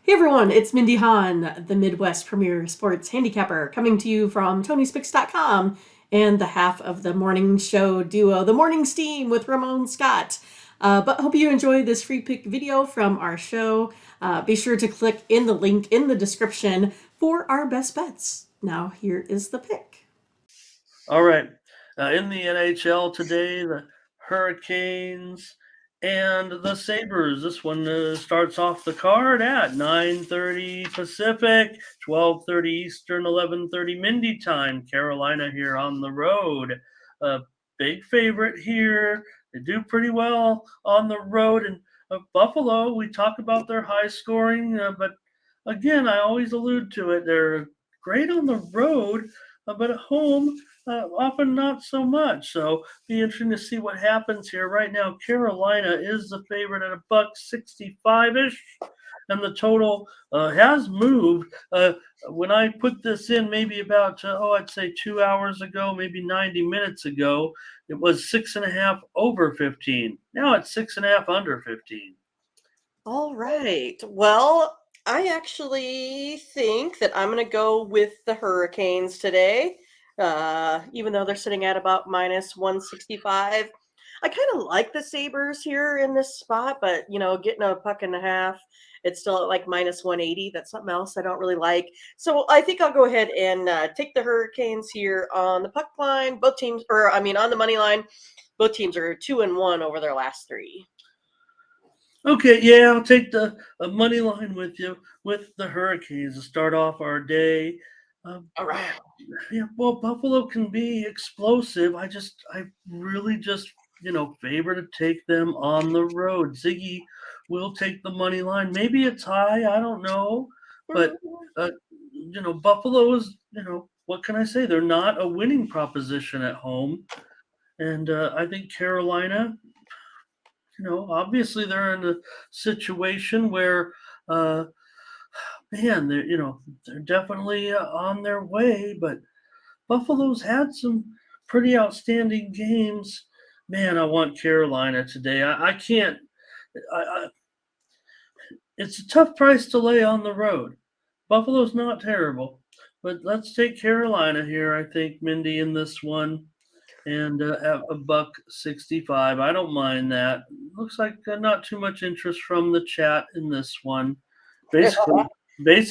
Hey everyone, it's Mindy Hahne, the Midwest premier sports handicapper, coming to you from TonySpix.com and the half of the morning show duo, The Morning Steam with Ramon Scott. But hope you enjoy this free pick video from our show. Be sure to click in the link in the description for our best bets. Now here is the pick. All right. In the NHL today, the Hurricanes and the Sabres. This one starts off the card at 9:30 Pacific, 12:30 Eastern, 11:30 Mindy time. Carolina here on the road. Big favorite here. They do pretty well on the road. And Buffalo, we talk about their high scoring, but again, I always allude to it. They're great on the road, but at home, often not so much. So be interesting to see what happens here. Right now, Carolina is the favorite at $1.65-ish, and the total has moved. When I put this in, maybe about I'd say 2 hours ago, maybe 90 minutes ago, it was 6.5 over 15. Now it's 6.5 under 15. All right. Well, I actually think that I'm going to go with the Hurricanes today, even though they're sitting at about minus 165. I kind of like the Sabres here in this spot, but, getting a puck and a half, it's still at like minus 180. That's something else I don't really like. So I think I'll go ahead and take the Hurricanes here on the puck line. Both teams, on the money line, both teams are 2-1 over their last three. Okay, yeah, I'll take the money line with you with the Hurricanes to start off our day. All right. Yeah, well, Buffalo can be explosive. I really just, favor to take them on the road. Ziggy will take the money line. Maybe it's high. I don't know. But, Buffalo is, what can I say? They're not a winning proposition at home. And I think Carolina, obviously they're in a situation where, man, they're definitely on their way, but Buffalo's had some pretty outstanding games. Man, I want Carolina today. I can't. It's a tough price to lay on the road. Buffalo's not terrible, but let's take Carolina here. I think Mindy in this one, and at $1.65. I don't mind that. Looks like not too much interest from the chat in this one. Basically,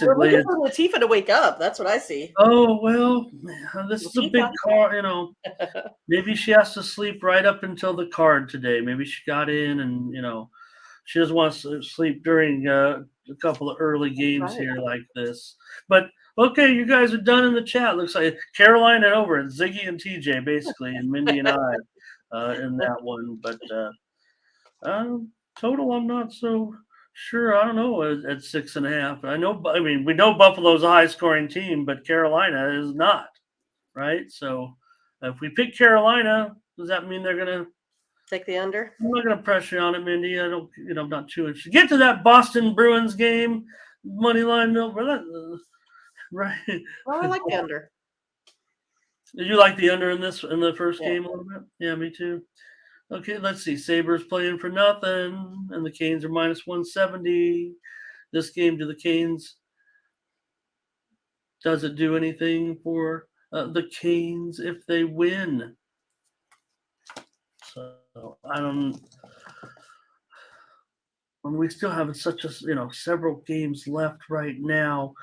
We're looking for Latifah to wake up. That's what I see. Oh well, this is a big card. Maybe she has to sleep right up until the card today. Maybe she got in, and she doesn't want to sleep during a couple of early games here like this. But okay, you guys are done in the chat. Looks like Carolina over and Ziggy and TJ basically, and Mindy and I in that one. But total, I'm not so sure. I don't know at 6.5. We know Buffalo's a high scoring team, but Carolina is not, right? So if we pick Carolina, does that mean they're gonna take the under? I'm not gonna pressure on it, Mindy. I don't, I'm not too interested. Get to that Boston Bruins game, money line. Right. Well, I like the under. Did you like the under in the first game a little bit? Yeah, me too. Okay, let's see. Sabres playing for nothing, and the Canes are minus 170. This game to the Canes, does it do anything for the Canes if they win? So I don't. And we still have such several games left right now.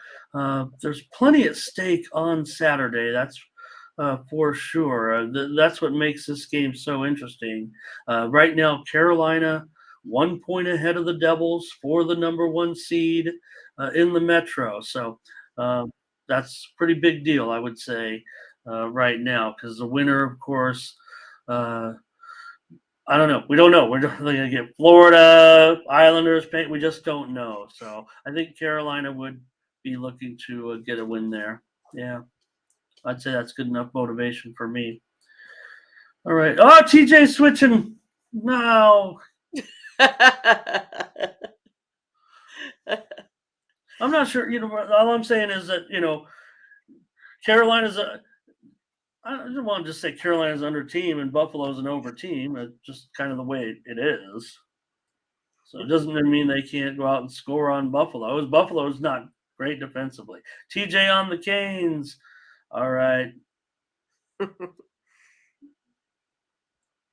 There's plenty at stake on Saturday. That's for sure. That's what makes this game so interesting. Right now, Carolina 1 point ahead of the Devils for the number 1 seed in the Metro. So that's a pretty big deal, I would say, right now, because the winner, of course, I don't know. We don't know. We're going to get Florida, Islanders, Paint. We just don't know. So I think Carolina would be looking to get a win there. Yeah. I'd say that's good enough motivation for me. All right. Oh, TJ switching. No. I'm not sure. All I'm saying is that, Carolina's I don't want to just say Carolina's under team and Buffalo's an over team. It's just kind of the way it is. So it doesn't mean they can't go out and score on Buffalo. Buffalo's not great defensively. TJ on the Canes. All right.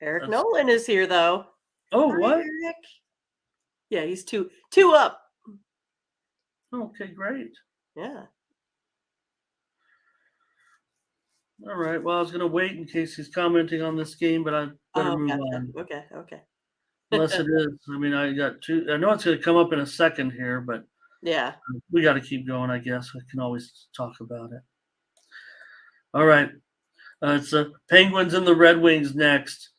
Eric Nolan is here, though. Oh, Hi, what? Eric. Yeah, he's two up. Okay, great. Yeah. All right. Well, I was going to wait in case he's commenting on this game, but I better move on. Okay. Unless it is. I mean, I got two. I know it's going to come up in a second here, but Yeah. we got to keep going, I guess. I can always talk about it. All right. It's the Penguins and the Red Wings next.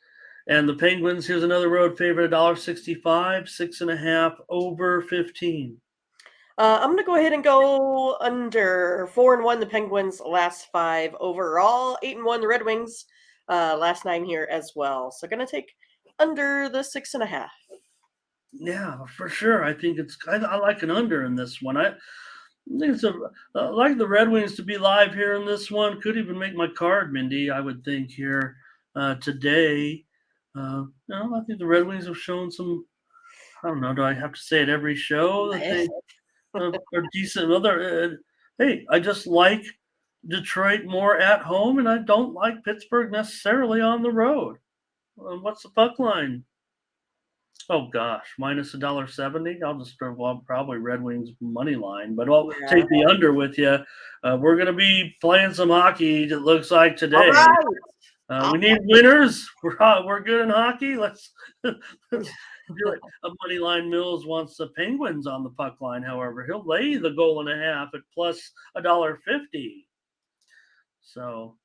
And the Penguins, here's another road favorite, $1.65, 6.5 over 15. I'm going to go ahead and go under 4-1 the Penguins last 5 overall, 8-1 the Red Wings last 9 here as well. So going to take under the 6.5. Yeah, for sure. I think I like an under in this one. I think it's I like the Red Wings to be live here in this one. Could even make my card, Mindy, I would think here today. I think the Red Wings have shown some, I don't know, do I have to say it every show that they are decent? Hey, I just like Detroit more at home, and I don't like Pittsburgh necessarily on the road. What's the puck line? Oh gosh, minus $1.70. I'll just probably Red Wings money line, but I'll take the under with you. We're going to be playing some hockey. It looks like today. We need winners. We're good in hockey. Let's do it. Money line Mills wants the Penguins on the puck line. However, he'll lay the goal and a half at plus $1.50. So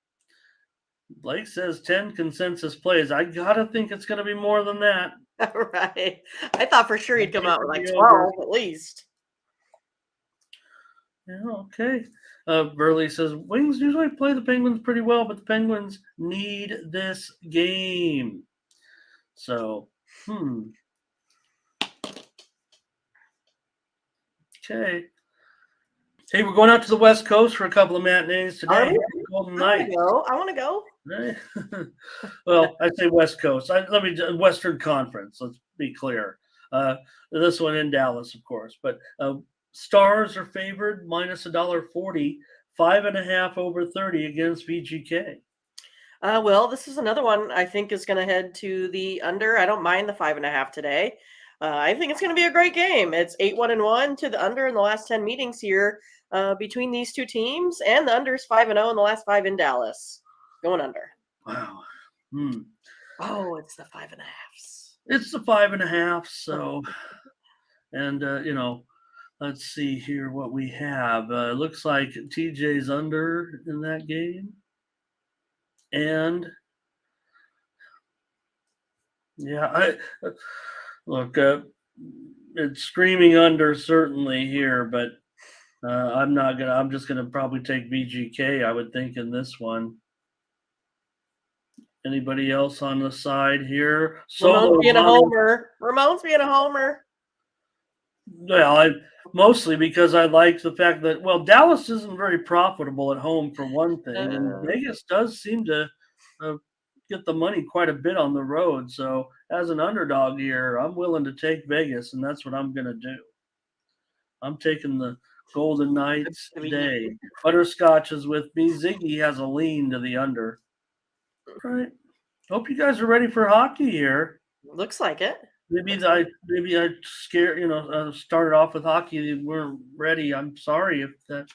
Blake says 10 consensus plays. I gotta think it's going to be more than that. Right. I thought for sure he'd come out with like 12 at least. Yeah, okay. Burley says Wings usually play the Penguins pretty well, but the Penguins need this game. So, Okay. Hey, we're going out to the West Coast for a couple of matinees today. Golden Knights. I want to go. Well, I say West Coast. Western Conference. Let's be clear. This one in Dallas, of course. But Stars are favored minus $1.40, 5.5 over 30 against VGK. Well, this is another one I think is going to head to the under. I don't mind the 5.5 today. I think it's going to be a great game. It's 8-1-1 to the under in the last 10 meetings here between these two teams, and the under is 5-0 in the last 5 in Dallas. Going under. Wow. Oh, it's the 5.5. It's the 5.5. So, and let's see here what we have. Looks like TJ's under in that game, and look, it's screaming under certainly here, but I'm just gonna probably take VGK, I would think, in this one. Anybody else on the side here? Ramon's being a homer. Well, mostly because I like the fact that, Dallas isn't very profitable at home for one thing, and Vegas does seem to get the money quite a bit on the road. So as an underdog here, I'm willing to take Vegas, and that's what I'm going to do. I'm taking the Golden Knights today. Butterscotch is with me. Ziggy has a lean to the under. All right. Hope you guys are ready for hockey here. Looks like it. Maybe I started off with hockey. They weren't ready. I'm sorry if that's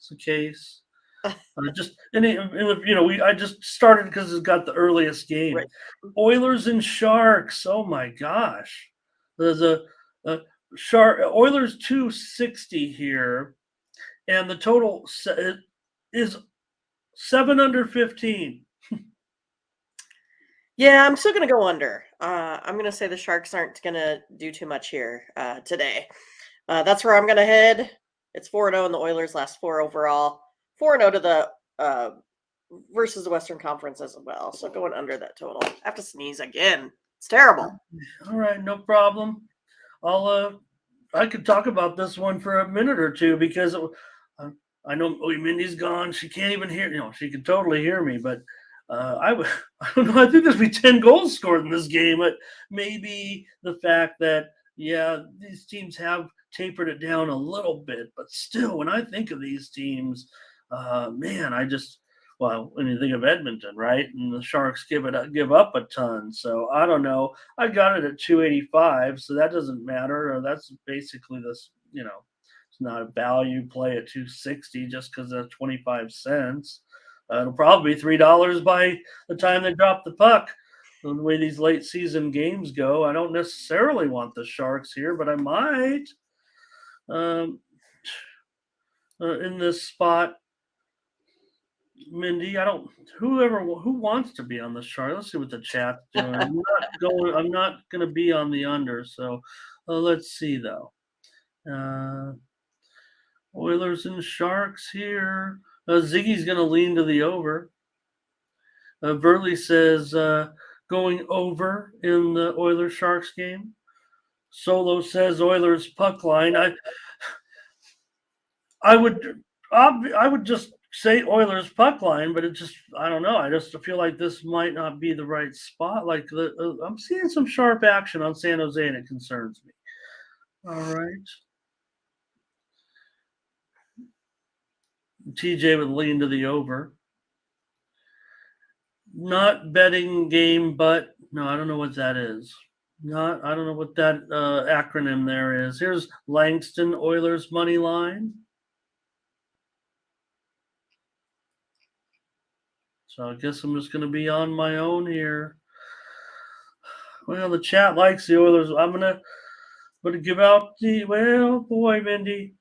the case. I just started because it's got the earliest game. Right. Oilers and Sharks. Oh my gosh. There's a Oilers 260 here, and the total is 7 under 15. Yeah, I'm still going to go under. I'm going to say the Sharks aren't going to do too much here today. That's where I'm going to head. It's 4-0 in the Oilers last 4 overall. 4-0 to the versus the Western Conference as well. So going under that total. I have to sneeze again. It's terrible. All right, no problem. I could talk about this one for a minute or two because I know Mindy's gone. She can't even hear. She can totally hear me, but I don't know. I think there's be 10 goals scored in this game. But maybe the fact that yeah, these teams have tapered it down a little bit, but still, when I think of these teams, man, well, when you think of Edmonton, right, and the Sharks give up a ton, so I don't know. I got it at 285, so that doesn't matter. That's basically this, it's not a value play at 260 just because of 25 cents. It'll probably be $3 by the time they drop the puck. The way these late season games go, I don't necessarily want the Sharks here, but I might um, in this spot. Mindy, I don't. Who wants to be on the Sharks? Let's see what the chat's doing. I'm not going to be on the under. So let's see though. Uh, Oilers and Sharks here. Ziggy's going to lean to the over. Burley says going over in the Oilers Sharks game. Solo says Oilers puck line. I would just say Oilers puck line, but I don't know. I just feel like this might not be the right spot. Like I'm seeing some sharp action on San Jose, and it concerns me. All right. TJ would lean to the over. Not betting game, but no, I don't know what that is. I don't know what that acronym there is. Here's Langston Oilers money line. So I guess I'm just going to be on my own here. Well, the chat likes the Oilers. I'm going to give out well, boy, Mindy.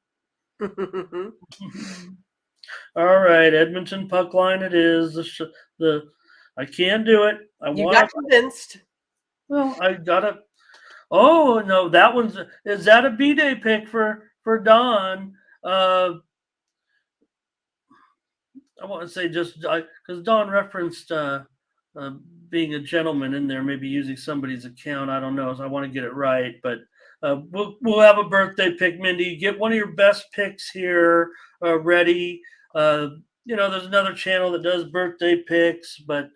All right, Edmonton puck line it is. I can't do it. You got convinced. Well, I got to. Oh, no, is that a B-Day pick for Don? I want to say just because Don referenced being a gentleman in there, maybe using somebody's account. I don't know. So I want to get it right, but we'll have a birthday pick, Mindy. Get one of your best picks here ready. There's another channel that does birthday picks, but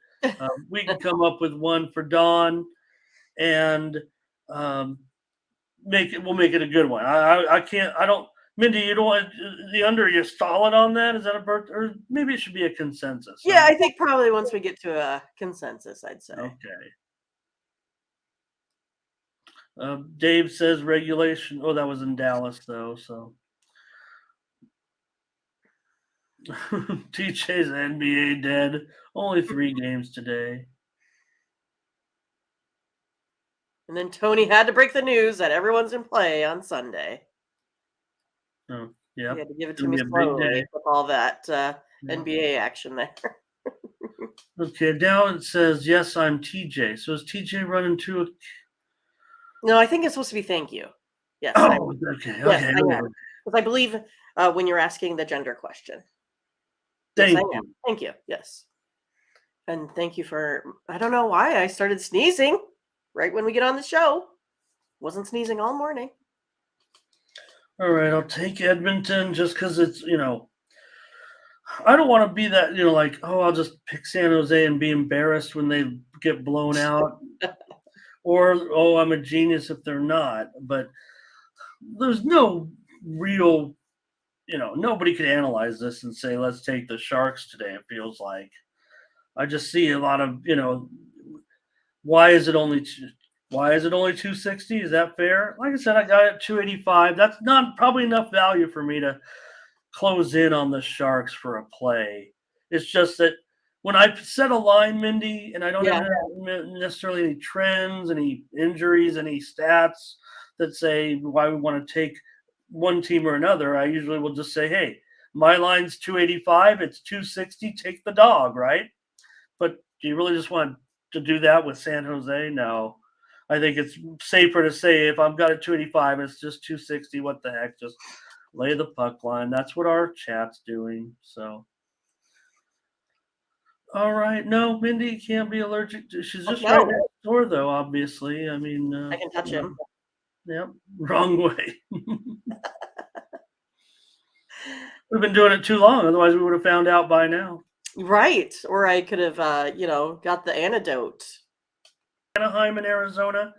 we can come up with one for Don and we'll make it a good one. Mindy, you don't want the under. You solid on that? Is that a birth, or maybe it should be a consensus? Yeah, I think probably once we get to a consensus, I'd say. Okay. Dave says regulation. Oh, that was in Dallas though. So TJ's NBA dead. Only 3 games today. And then Tony had to break the news that everyone's in play on Sunday. Oh, yeah. He had to give it to me slowly with all that NBA action there. Okay, now it says, yes, I'm TJ. So is TJ running to a... No, I think it's supposed to be thank you. Yes. Oh, okay. Yes, I am. Because I believe when you're asking the gender question. Thank you. Thank you, yes. And thank you for... I don't know why I started sneezing right when we get on the show. Wasn't sneezing all morning. All right, I'll take Edmonton just because it's, I don't want to be that, like, I'll just pick San Jose and be embarrassed when they get blown out. Or, I'm a genius if they're not. But there's no real, nobody could analyze this and say, let's take the Sharks today, it feels like. I just see a lot of, why is it only 260? Is that fair? Like I said, I got it at 285. That's not probably enough value for me to close in on the Sharks for a play. It's just that when I set a line, Mindy, and I don't have necessarily any trends, any injuries, any stats that say why we want to take one team or another, I usually will just say, hey, my line's 285, it's 260, take the dog, right? But do you really just want to do that with San Jose? No. I think it's safer to say if I've got a 285, it's just 260. What the heck? Just lay the puck line. That's what our chat's doing. So, all right. No, Mindy can't be allergic to. She's just right next door, though. Obviously, I mean, I can touch him. Yep, wrong way. We've been doing it too long. Otherwise, we would have found out by now. Right, or I could have, got the antidote. Anaheim in Arizona.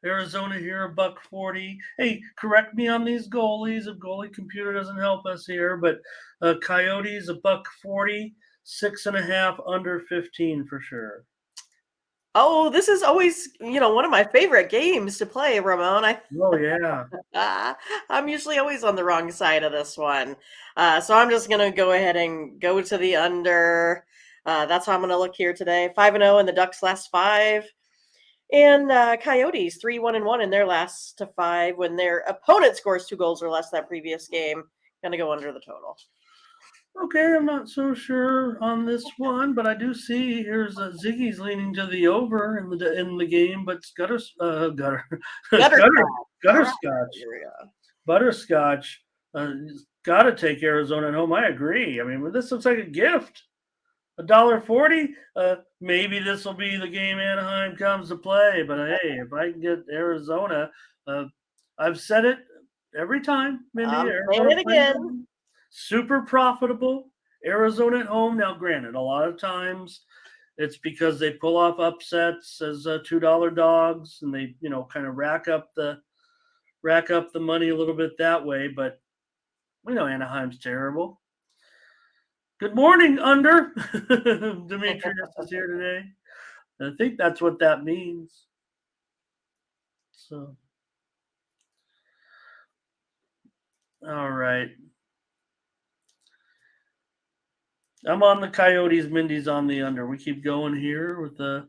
Arizona here, $1.40. Hey, correct me on these goalies if goalie computer doesn't help us here, but Coyotes $1.40, 6.5 under 15 for sure. Oh, this is always, one of my favorite games to play, Ramon. Oh yeah. I'm usually always on the wrong side of this one. So I'm just going to go ahead and go to the under. That's how I'm going to look here today. 5-0 in the Ducks' last 5. And Coyotes 3-1-1 in their last 5 when their opponent scores 2 goals or less that previous game. Going to go under the total. Okay, I'm not so sure on this one, but I do see here's Ziggy's leaning to the over in the game, but Butterscotch. Butterscotch got to take Arizona at home. I agree. I mean, this looks like a gift. $1.40. Maybe this will be the game Anaheim comes to play. But hey, if I can get Arizona, I've said it every time, Mindy. I'm Arizona saying it again. Super profitable. Arizona at home. Now, granted, a lot of times it's because they pull off upsets as $2 dogs, and they kind of rack up the money a little bit that way. But we know Anaheim's terrible. Good morning, under. Demetrius is here today. I think that's what that means. So, all right. I'm on the Coyotes. Mindy's on the under. We keep going here with the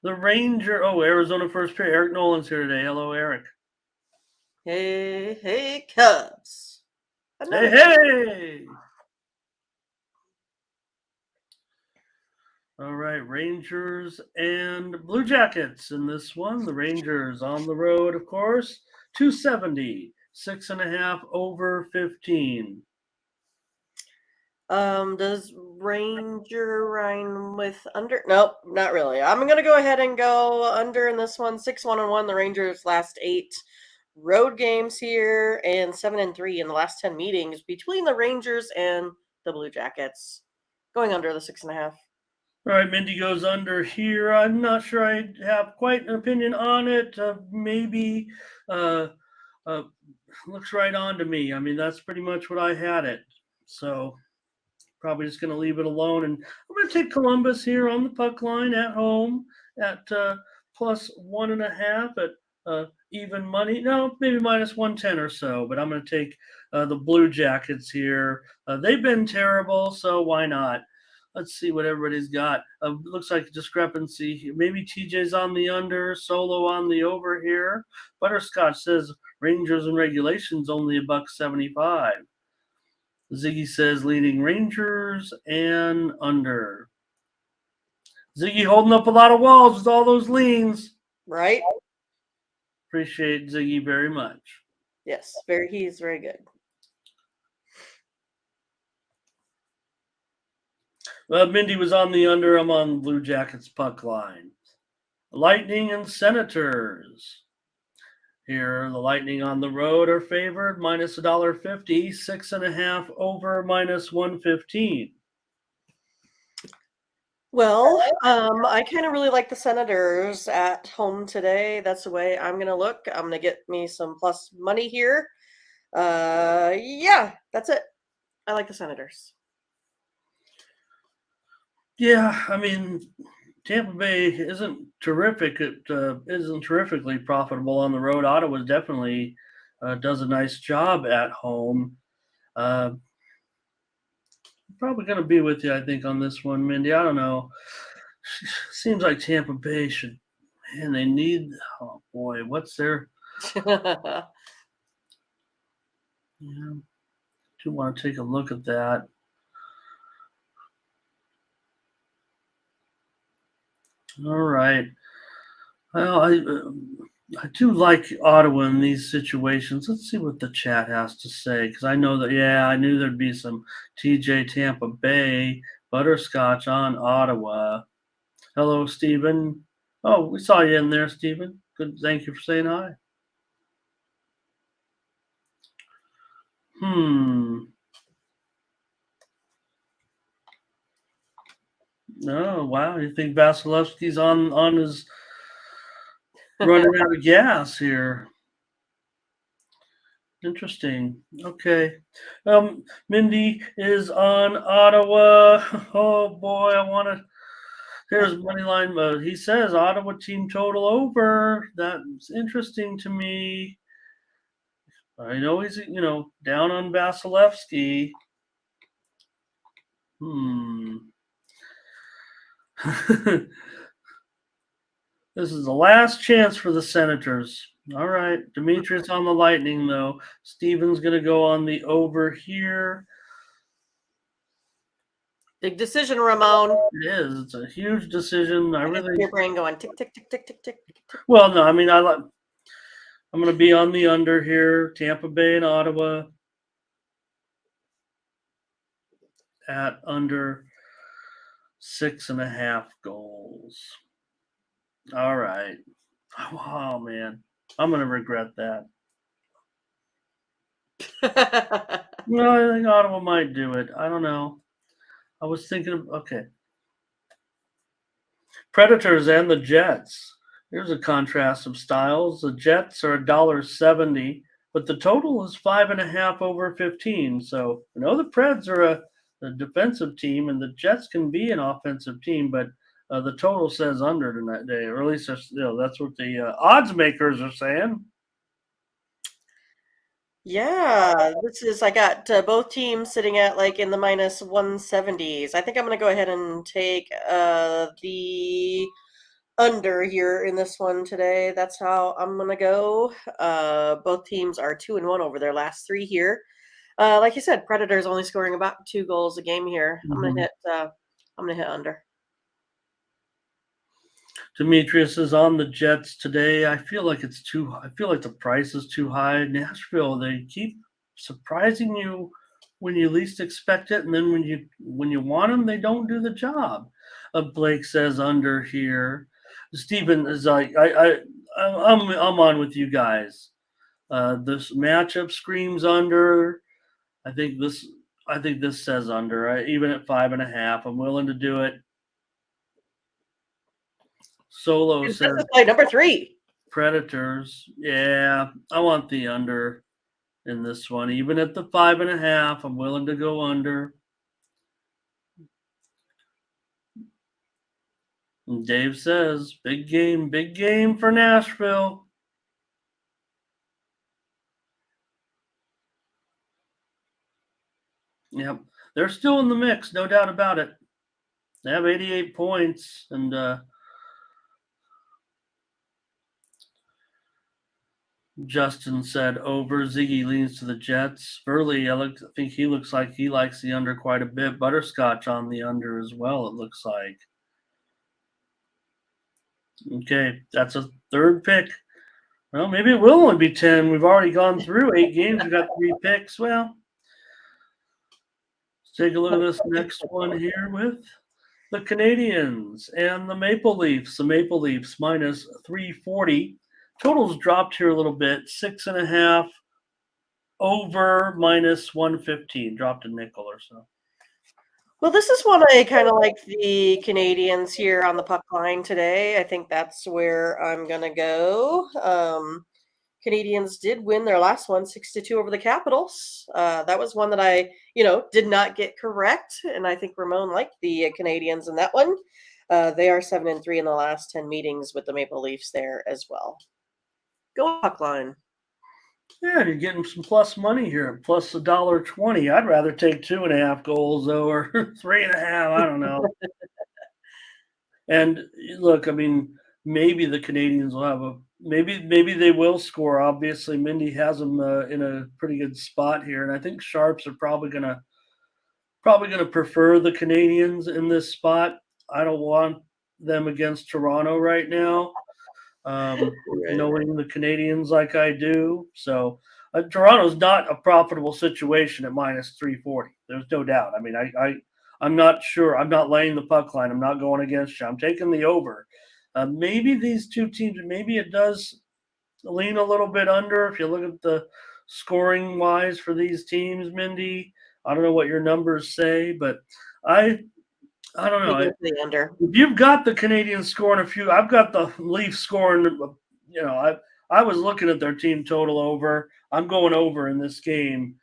Ranger. Oh, Arizona first pair. Eric Nolan's here today. Hello, Eric. Hey, Cubs. Hey. All right, Rangers and Blue Jackets in this one. The Rangers on the road, of course. 270, 6.5 over 15. Does Ranger rhyme with under? Nope, not really. I'm gonna go ahead and go under in this one. 6-1-1. The Rangers' last 8 road games here, and 7-3 in the last 10 meetings between the Rangers and the Blue Jackets. Going under the 6.5. All right, Mindy goes under here. I'm not sure I have quite an opinion on it. Maybe looks right on to me. I mean, that's pretty much what I had it. So probably just going to leave it alone. And I'm going to take Columbus here on the puck line at home at plus 1.5 at even money. No, maybe minus 110 or so. But I'm going to take the Blue Jackets here. They've been terrible, so why not? Let's see what everybody's got. Looks like a discrepancy here. Maybe TJ's on the under, Solo on the over here. Butterscotch says Rangers in regulations only $1.75. Ziggy says leading Rangers and under. Ziggy holding up a lot of walls with all those leans. Right? Appreciate Ziggy very much. Yes, he's very good. Mindy was on the under. I'm on Blue Jackets puck line. Lightning and Senators. Here, the Lightning on the road are favored minus $1.50, 6.5 over minus 115. Well, I kind of really like the Senators at home today. That's the way I'm going to look. I'm going to get me some plus money here. Yeah, that's it. I like the Senators. Yeah, I mean, Tampa Bay isn't terrific. It isn't terrifically profitable on the road. Ottawa definitely does a nice job at home. Probably going to be with you, I think, on this one, Mindy. I don't know. Seems like Tampa Bay should. Man, they need. Oh boy, what's their? Yeah, do want to take a look at that. All right. Well, I do like Ottawa in these situations. Let's see what the chat has to say, because I know that, yeah, I knew there'd be some TJ Tampa Bay, Butterscotch on Ottawa. Hello, Stephen. Oh, we saw you in there, Stephen. Good. Thank you for saying hi. Oh, wow. You think Vasilevsky's on his running out of gas here. Interesting. Okay. Mindy is on Ottawa. Oh boy, I want to. There's money line. He says Ottawa team total over. That's interesting to me. I know he's down on Vasilevsky. This is the last chance for the Senators. All right. Demetrius on the Lightning, though. Steven's going to go on the over here. Big decision, Ramon. It is. It's a huge decision. Your brain going tick, tick, tick, tick, tick, tick. Well, no, I mean, I'm going to be on the under here. Tampa Bay and Ottawa at under 6.5 goals. All right. Oh, man. I'm going to regret that. No, I think Ottawa might do it. I don't know. I was thinking of, okay. Predators and the Jets. Here's a contrast of styles. The Jets are $1.70, but the total is 5.5 over 15. So I know the Preds are a defensive team, and the Jets can be an offensive team, but the total says under tonight, or at least that's what the odds makers are saying. Yeah, I got both teams sitting at like in the minus 170s. I think I'm going to go ahead and take the under here in this one today. That's how I'm going to go. Both teams are 2-1 over their last 3 here. Like you said, Predators only scoring about 2 goals a game here. I'm going to hit under. Demetrius is on the Jets today. I feel like it's too. I feel like the price is too high. Nashville, they keep surprising you when you least expect it, and then when you want them, they don't do the job. Blake says under here. Stephen is like I'm on with you guys. This matchup screams under. I think this says under. Even at 5.5, I'm willing to do it. Solo says number 3. Predators. Yeah, I want the under in this one. Even at the 5.5, I'm willing to go under. And Dave says, big game for Nashville. Yep, they're still in the mix, no doubt about it. They have 88 points, and Justin said over. Ziggy leans to the Jets. Burley, I think he looks like he likes the under quite a bit. Butterscotch on the under as well, it looks like. Okay, that's a third pick. Well, maybe it will only be 10. We've already gone through 8 games. We've got 3 picks. Well, let's take a look at this next one here with the Canadiens and the Maple Leafs. The Maple Leafs minus 340. Total's dropped here a little bit. 6.5 over minus 115. Dropped a nickel or so. Well, this is one I kind of like the Canadiens here on the puck line today. I think that's where I'm going to go. Canadiens did win their last one, 6-2 over the Capitals. That was one that I, did not get correct. And I think Ramon liked the Canadiens in that one. They are 7-3 in the last 10 meetings with the Maple Leafs there as well. Go puck line. Yeah, you're getting some plus money here, plus $1.20. I'd rather take 2.5 goals though, or 3.5. I don't know. And look, I mean, maybe the Canadiens will have maybe they will score. Obviously, Mindy has them in a pretty good spot here, and I think Sharps are probably gonna prefer the Canadiens in this spot. I don't want them against Toronto right now. Knowing the Canadiens like I do. So Toronto's not a profitable situation at minus 340. There's no doubt. I mean, I'm not sure. I'm not laying the puck line. I'm not going against you. I'm taking the over. Maybe these two teams, maybe it does lean a little bit under if you look at the scoring wise for these teams, Mindy. I don't know what your numbers say, but I don't know. The under. If you've got the Canadiens scoring a few, I've got the Leafs scoring I was looking at their team total over. I'm going over in this game.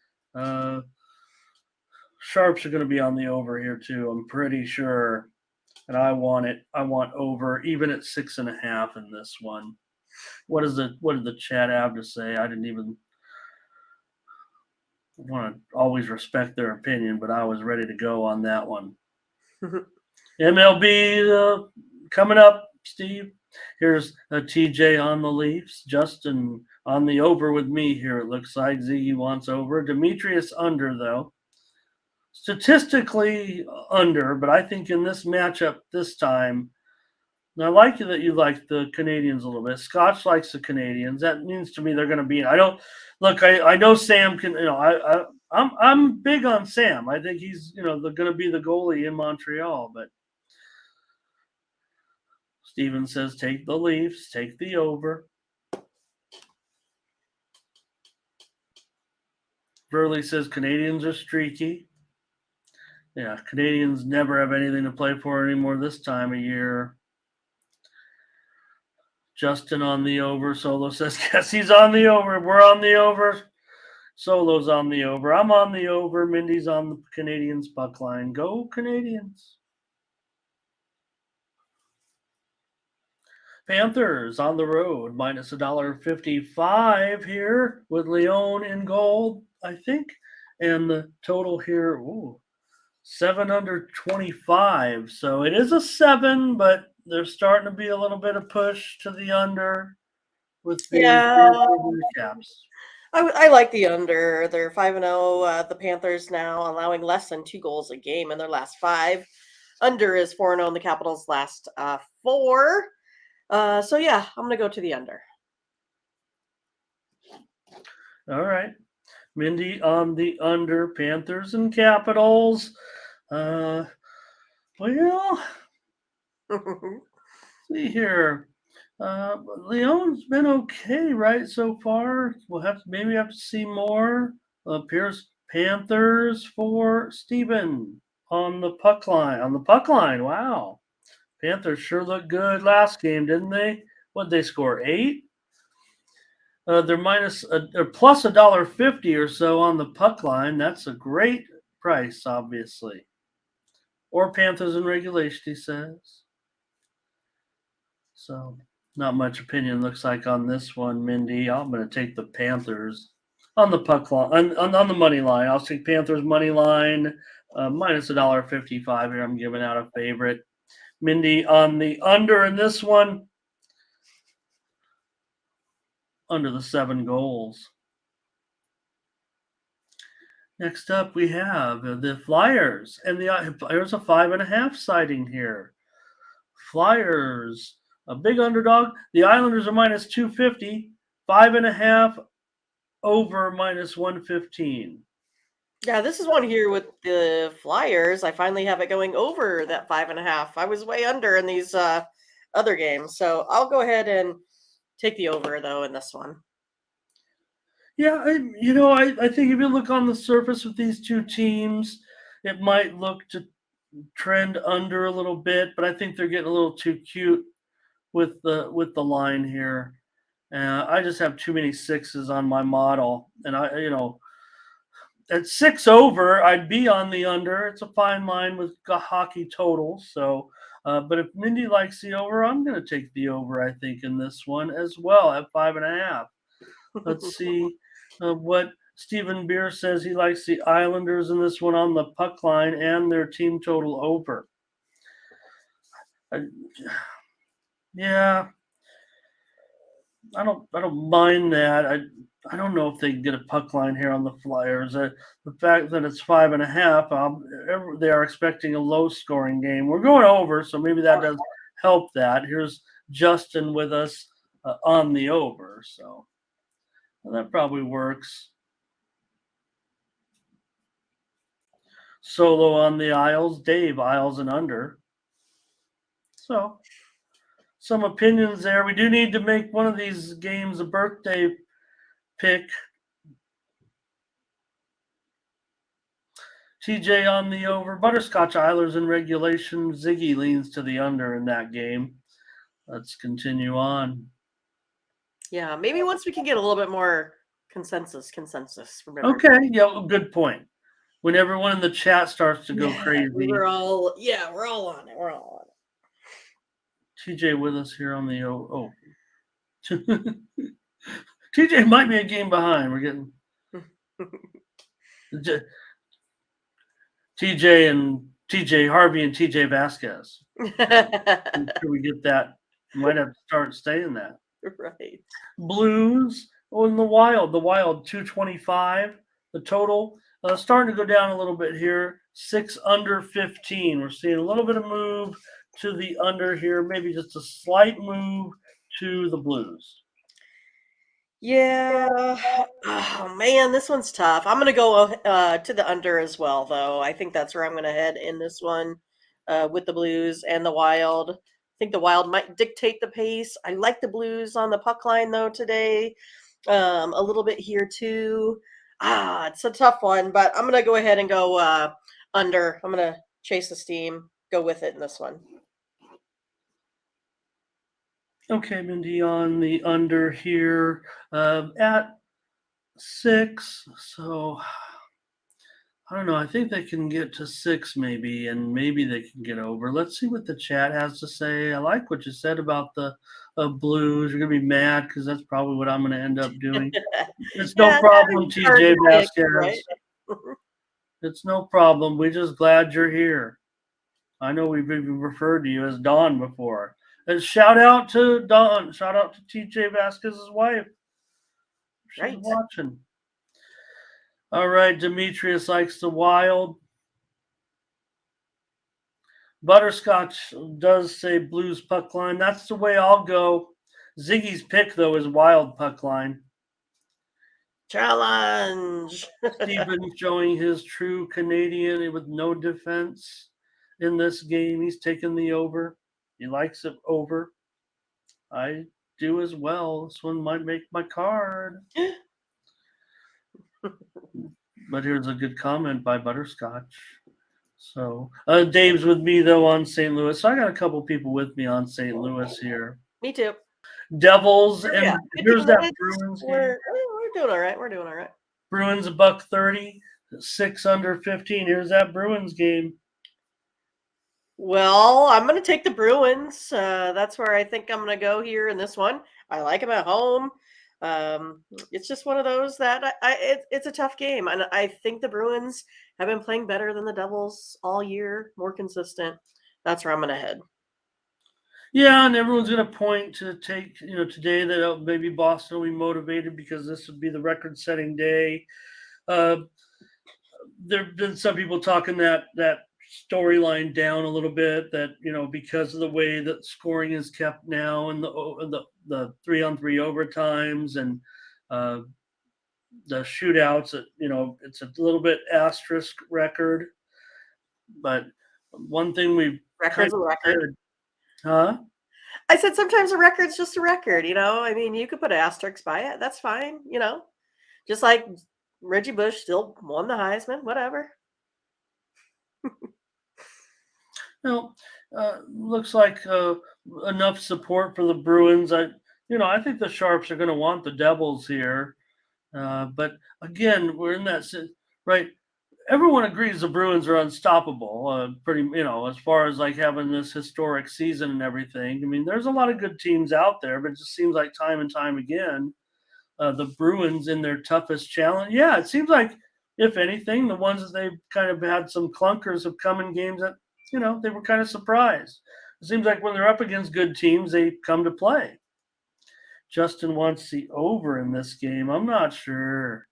Sharps are going to be on the over here too. I'm pretty sure, and I want it. I want over even at 6.5 in this one. What did the chat have to say? I didn't even want to always respect their opinion, but I was ready to go on that one. MLB coming up, Steve. Here's TJ on the Leafs. Justin on the over with me here. It looks like Ziggy wants over. Demetrius under, though. Statistically under, but I think in this matchup this time, and I like that you like the Canadiens a little bit. Scotch likes the Canadiens. That means to me they're going to be. I don't look. I know Sam can. I'm big on Sam. I think he's going to be the goalie in Montreal. But Steven says take the Leafs, take the over. Burley says Canadiens are streaky. Yeah, Canadiens never have anything to play for anymore this time of year. Justin on the over. Solo says, yes, he's on the over. We're on the over. Solo's on the over. I'm on the over. Mindy's on the Canadiens puck line. Go Canadiens. Panthers on the road. Minus $1.55 here with Leon in goal, I think. And the total here, 7 under 25. So it is a 7, but there's starting to be a little bit of push to the under with the Caps. I like the under. They're 5-0. The Panthers now allowing less than 2 goals a game in their last 5. Under is 4-0 in the Capitals' last 4. So yeah, I'm gonna go to the under. All right, Mindy on the under. Panthers and Capitals. Well, see here. Leon's been okay, right, so far. We'll have to see more. Appears Panthers for Steven on the puck line. Wow. Panthers sure looked good last game, didn't they? What did they score? 8? They're plus $1.50 or so on the puck line. That's a great price, obviously. Or Panthers in regulation, he says. So not much opinion looks like on this one, Mindy. I'm going to take the Panthers on the puck line, on the money line. I'll take Panthers money line, minus $1.55 here. I'm giving out a favorite. Mindy on the under in this one, under the 7 goals. Next up, we have the Flyers, and there's a 5.5 sighting here. Flyers, a big underdog. The Islanders are minus 250, 5.5 over minus 115. Yeah, this is one here with the Flyers. I finally have it going over that 5.5. I was way under in these other games, so I'll go ahead and take the over though in this one. Yeah, I think if you look on the surface with these two teams, it might look to trend under a little bit, but I think they're getting a little too cute with the line here. I just have too many 6s on my model, and at 6 over, I'd be on the under. It's a fine line with hockey totals. So, but if Mindy likes the over, I'm going to take the over. I think in this one as well at 5.5. Let's see what Stephen Beer says. He likes the Islanders in this one on the puck line and their team total over. Yeah, I don't mind that. I don't know if they can get a puck line here on the Flyers. The fact that it's 5.5, they are expecting a low scoring game. We're going over, so maybe that does help that. Here's Justin with us on the over, so that probably works. Solo on the Isles, Dave Isles and under. So some opinions there. We do need to make one of these games a birthday pick. TJ on the over. Butterscotch Islanders in regulation. Ziggy leans to the under in that game. Let's continue on. Yeah, maybe once we can get a little bit more consensus from everyone. Okay, yeah, good point. When everyone in the chat starts to go Yeah, crazy. we're all on it. We're all on it. TJ with us here on the TJ might be a game behind. We're getting TJ and TJ Harvey and TJ Vasquez. Until we get that, we might have to start saying that. Right. Blues in the Wild 225. The total starting to go down a little bit here. 6 under 15. We're seeing a little bit of move to the under here, maybe just a slight move to the Blues. Yeah. Oh man, this one's tough. I'm gonna go to the under as well, though. I think that's where I'm gonna head in this one, with the Blues and the Wild. I think the Wild might dictate the pace. I like the Blues on the puck line though today, a little bit here too. It's a tough one, but I'm gonna go ahead and go under. I'm gonna chase the steam, go with it in this one. Okay, Mindy on the under here at 6. So I don't know. I think they can get to 6 maybe, and maybe they can get over. Let's see what the chat has to say. I like what you said about the Blues. You're going to be mad because that's probably what I'm going to end up doing. It's no problem, TJ Vasquez. Right? It's no problem. We're just glad you're here. I know we've even referred to you as Dawn before. And shout out to Dawn. Shout out to TJ Vasquez's wife. She's watching. All right, Demetrius likes the Wild. Butterscotch does say Blues puck line. That's the way I'll go. Ziggy's pick, though, is Wild puck line. Challenge. Steven showing his true Canadian with no defense in this game. He's taking the over. He likes it over. I do as well. This one might make my card. But here's a good comment by Butterscotch. So Dave's with me though on St. Louis. So I got a couple people with me on St. Louis here. Me too. Devils and here's that Bruins game. We're doing all right. We're doing all right. Bruins $1.30, 6 under 15. Here's that Bruins game. Well, I'm going to take the Bruins. That's where I think I'm going to go here in this one. I like them at home. It's just one of those that it's a tough game. And I think the Bruins have been playing better than the Devils all year, more consistent. That's where I'm going to head. Yeah, and everyone's going to point to take, today that maybe Boston will be motivated because this would be the record-setting day. There have been some people talking that storyline down a little bit, that because of the way that scoring is kept now and the 3-on-3 overtimes and the shootouts, it's a little bit asterisk record. But one thing we've record's a record. Huh? I said sometimes a record's just a record, I mean, you could put an asterisk by it. That's fine, just like Reggie Bush still won the Heisman, whatever. Well, looks like enough support for the Bruins. I think the Sharps are going to want the Devils here. But again, we're in that right. Everyone agrees the Bruins are unstoppable. Pretty, as far as like having this historic season and everything. I mean, there's a lot of good teams out there, but it just seems like time and time again, the Bruins in their toughest challenge. Yeah, it seems like if anything, the ones that they've kind of had some clunkers have come in games that they were kind of surprised. It seems like when they're up against good teams, they come to play. Justin wants the over in this game. I'm not sure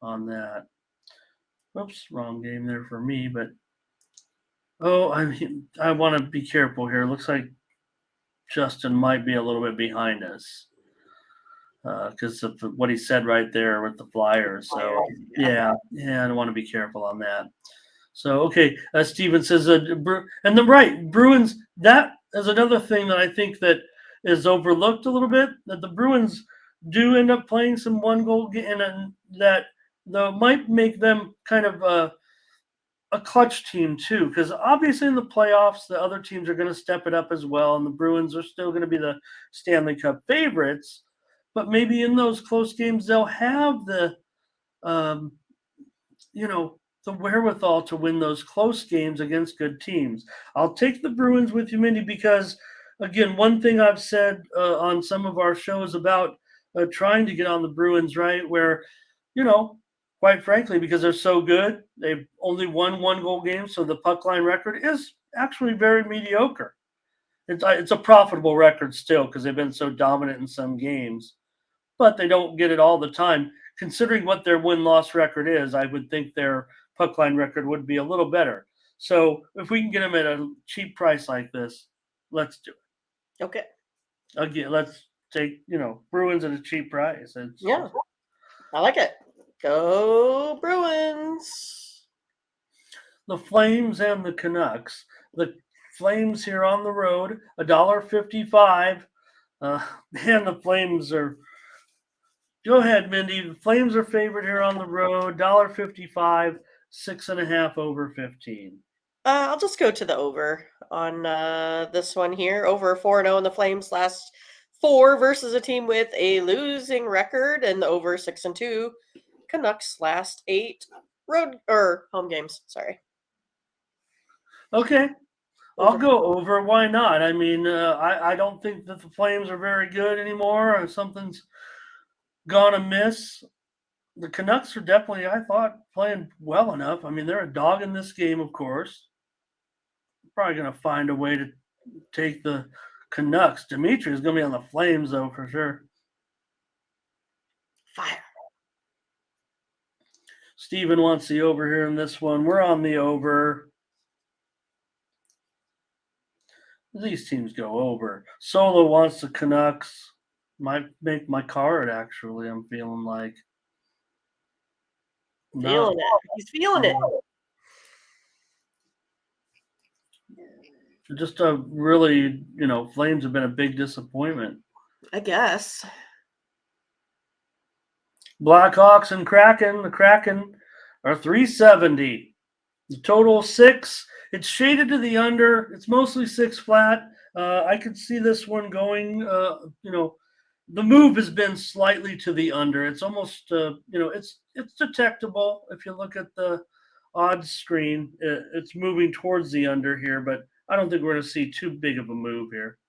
on that. Oops, wrong game there for me. But I want to be careful here. It looks like Justin might be a little bit behind us because of what he said right there with the Flyers. So yeah, I want to be careful on that. So, okay, Steven says, Bruins, that is another thing that I think that is overlooked a little bit, that the Bruins do end up playing some one-goal game, and that might make them kind of a clutch team too, because obviously in the playoffs, the other teams are going to step it up as well, and the Bruins are still going to be the Stanley Cup favorites. but maybe in those close games they'll have the the wherewithal to win those close games against good teams. I'll take the Bruins with you, Mindy, because again, one thing I've said on some of our shows about trying to get on the Bruins, right, where quite frankly, because they're so good, they've only won 1-goal game, so the puck line record is actually very mediocre. It's a profitable record still because they've been so dominant in some games, but they don't get it all the time. Considering what their win-loss record is, I would think their puck line record would be a little better. So if we can get them at a cheap price like this, let's do it. Okay. Again, let's take Bruins at a cheap price. Yeah, I like it. Go Bruins. The Flames and the Canucks. The Flames here on the road, $1.55. Man, the Flames are. Go ahead, Mindy. The Flames are favored here on the road, $1.55, 6.5 over 15. I'll just go to the over on this one here. Over 4-0 in the Flames last 4 versus a team with a losing record, and the over 6-2 Canucks last 8 road or home games. Sorry. Okay. Over. I'll go over. Why not? I mean, I don't think that the Flames are very good anymore, or something's gone amiss. The Canucks are definitely, I thought, playing well enough. I mean, they're a dog in this game, of course. Probably going to find a way to take the Canucks. Dimitri is going to be on the Flames, though, for sure. Fire. Steven wants the over here in this one. We're on the over. These teams go over. Solo wants the Canucks. Might make my card, actually, I'm feeling like. Feeling it. He's feeling it. Just a really, Flames have been a big disappointment. I guess. Blackhawks and Kraken. The Kraken are $3.70. The total 6. It's shaded to the under. It's mostly 6 flat. I could see this one going, the move has been slightly to the under. It's almost, it's detectable if you look at the odds screen. It's moving towards the under here, but I don't think we're going to see too big of a move here.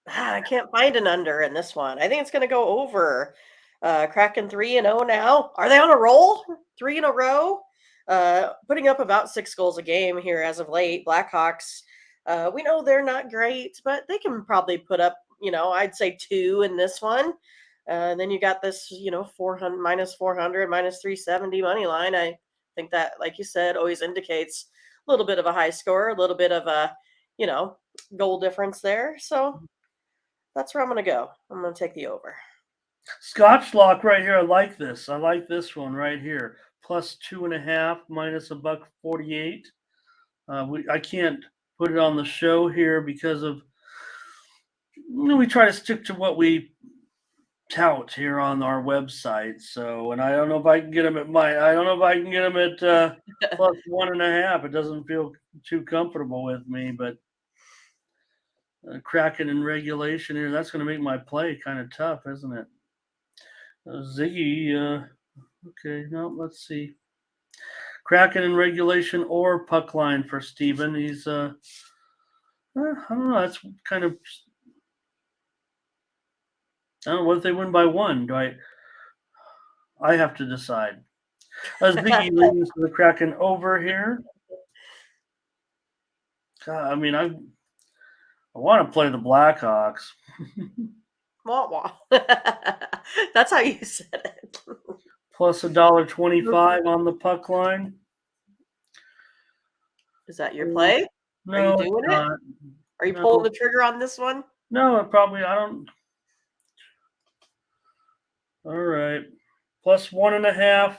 I can't find an under in this one. I think it's going to go over. Kraken 3-0 now. Are they on a roll? 3 in a row? Putting up about 6 goals a game here as of late. Blackhawks, we know they're not great, but they can probably put up, I'd say 2 in this one. Then you got this, 400, minus 400, minus 370 money line. I think that, like you said, always indicates a little bit of a high score, a little bit of a, goal difference there. So that's where I'm going to go. I'm going to take the over. Scotch lock right here. I like this. I like this one right here. Plus 2.5, minus $1.48. I can't put it on the show here because of we try to stick to what we tout here on our website. So, and I don't know if I can get them at plus 1.5. It doesn't feel too comfortable with me, but Kraken in regulation here. That's going to make my play kind of tough, isn't it? Ziggy. Okay, no, let's see. Kraken in regulation or puck line for Steven. He's I don't know. That's kind of. I don't know. What if they win by 1? Do I have to decide. Ziggy leans to the Kraken over here. God, I mean, I want to play the Blackhawks. Wah, wah. That's how you said it. Plus $1.25 on the puck line. Is that your play? No, are you doing it? Are you pulling the trigger on this one? No, I don't. All right. Plus 1.5,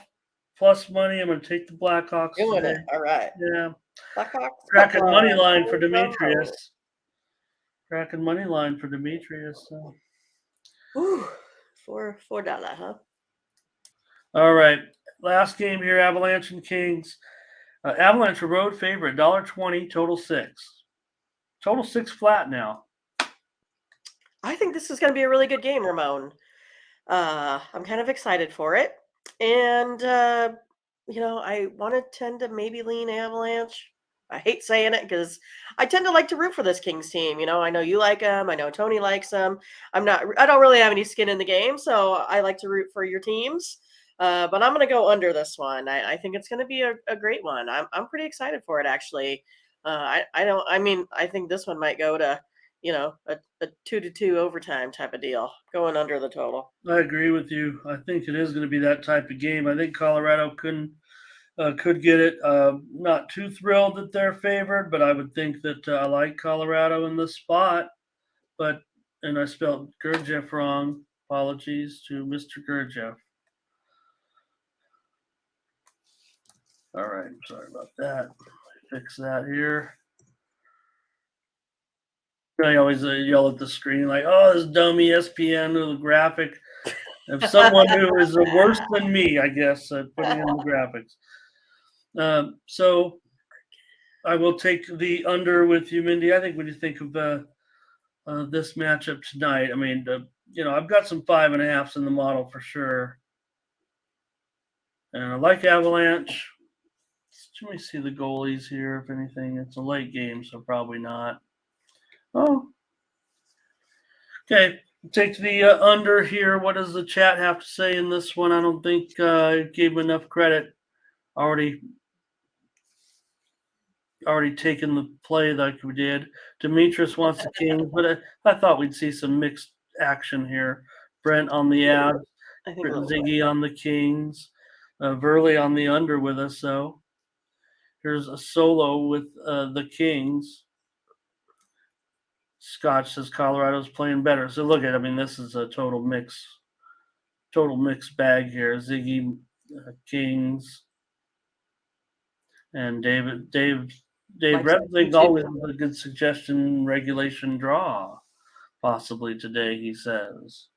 plus money. I'm going to take the Blackhawks. Doing it. All right. Yeah. Blackhawks. Kraken money line for Demetrius. Kraken money line for Demetrius. So. Ooh, $4, huh? All right. Last game here, Avalanche and Kings. Avalanche, a road favorite, $1.20, total 6. Total 6 flat now. I think this is going to be a really good game, Ramon. I'm kind of excited for it. And, I want to tend to maybe lean Avalanche. I hate saying it because I tend to like to root for this Kings team. I know you like them. I know Tony likes them. I don't really have any skin in the game, so I like to root for your teams. But I'm going to go under this one. I think it's going to be a great one. I'm pretty excited for it, actually. I think this one might go to, a 2-2 overtime type of deal, going under the total. I agree with you. I think it is going to be that type of game. I think Colorado could get it. Not too thrilled that they're favored, but I would think that I like Colorado in this spot. And I spelled Gurdjieff wrong. Apologies to Mr. Gurdjieff. All right, sorry about that. Fix that here. I always yell at the screen like, "Oh, this dumb ESPN with the graphic." If someone who is worse than me, I guess, putting in the graphics. So I will take the under with you, Mindy. I think when you think of this matchup tonight, I mean, I've got some 5.5s in the model for sure. And I like Avalanche. Let me see the goalies here, if anything. It's a late game, so probably not. Oh. Okay. Take the under here. What does the chat have to say in this one? I don't think I gave him enough credit. Already taken the play like we did. Demetrius wants the Kings, but I thought we'd see some mixed action here. Brent on the Avs, Ziggy on the Kings, Verley on the under with us. So here's a solo with the Kings. Scott says Colorado's playing better. So look at, this is a total mixed bag here. Ziggy, Kings, and Dave Repling always a good suggestion. Regulation draw, possibly today, he says.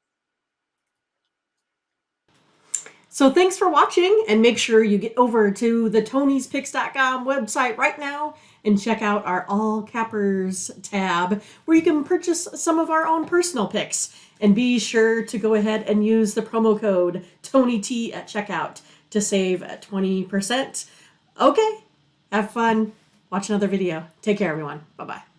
So thanks for watching, and make sure you get over to the Tony'sPicks.com website right now and check out our All Cappers tab, where you can purchase some of our own personal picks. And be sure to go ahead and use the promo code TonyT at checkout to save 20%. Okay, have fun. Watch another video. Take care, everyone. Bye-bye.